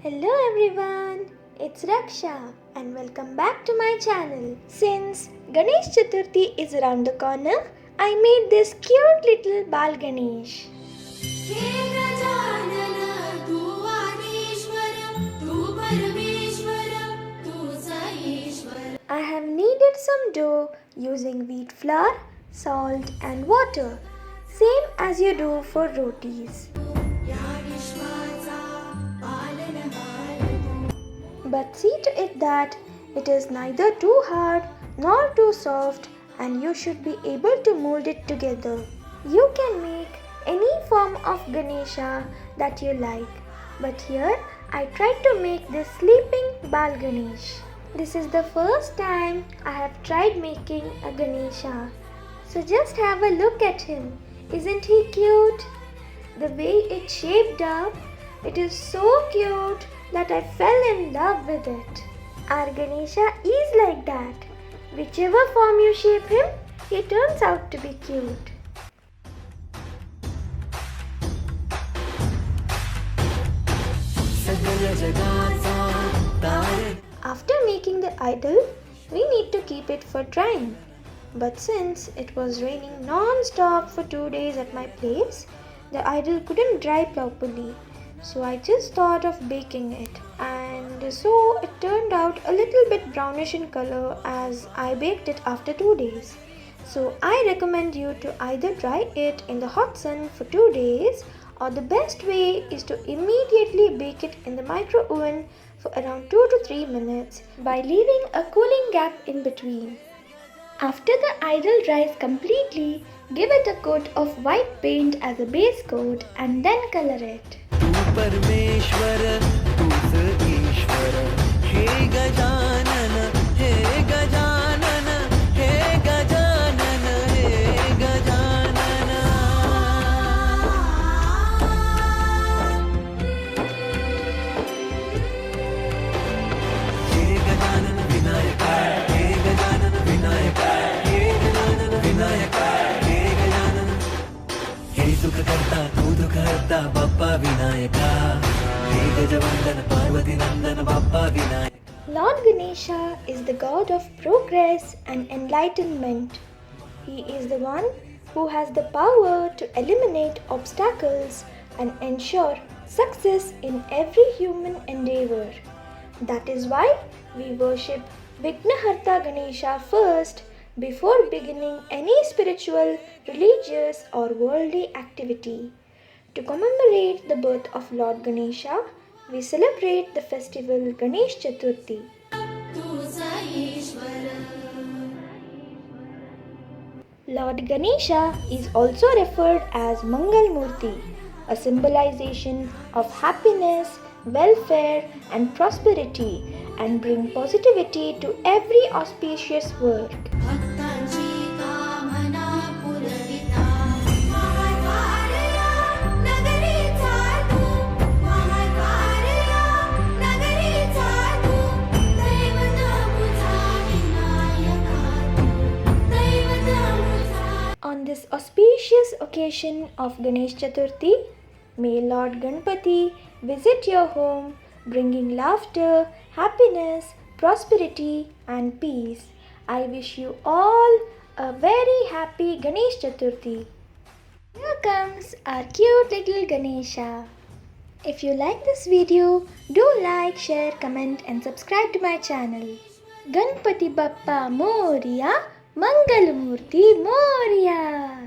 Hello everyone, it's Raksha and welcome back to my channel. Since Ganesh Chaturthi is around the corner, I made this cute little Bal Ganesh. I have kneaded some dough using wheat flour, salt and water, same as you do for rotis. But see to it that it is neither too hard nor too soft, and you should be able to mold it together. You can make any form of Ganesha that you like, but here I tried to make this sleeping Bal Ganesh. This is the first time I have tried making a Ganesha. So just have a look at him. Isn't he cute? The way it's shaped up, it is so cute that I fell in love with it. Our Ganesha is like that. Whichever form you shape him, he turns out to be cute. After making the idol, we need to keep it for drying. But since it was raining non-stop for 2 days at my place, the idol couldn't dry properly. So I just thought of baking it, and so it turned out a little bit brownish in color as I baked it after 2 days. So I recommend you to either dry it in the hot sun for 2 days, or the best way is to immediately bake it in the micro oven for around 2 to 3 minutes by leaving a cooling gap in between. After the idol dries completely, give it a coat of white paint as a base coat and then color it. परमेश्वर तूच ईश्वर हे गजानन हे गजानन हे गजानन हे गजानन हे गजानन विनायक हे गजानन विनायक हे गजानन विनायक हे गजानन हे सुख करता तू दुख हरता बाप्पा विनायका हे गजवंदन पार्वती नंदन Bappa Vinayak. Lord Ganesha is the god of progress and enlightenment. He is the one who has the power to eliminate obstacles and ensure success in every human endeavor. That is why we worship Vignaharta Ganesha first before beginning any spiritual, religious or worldly activity. To commemorate the birth of Lord Ganesha, we celebrate the festival Ganesh Chaturthi. Lord Ganesha is also referred as Mangal Moorti, a symbolization of happiness, welfare and prosperity, and bring positivity to every auspicious work. On this auspicious occasion of Ganesh Chaturthi, may Lord Ganpati visit your home, bringing laughter, happiness, prosperity and peace. I wish you all a very happy Ganesh Chaturthi. Here comes our cute little Ganesha. If you like this video, do like, share, comment and subscribe to my channel. Ganpati Bappa Moria, Mangal Moorti Moria.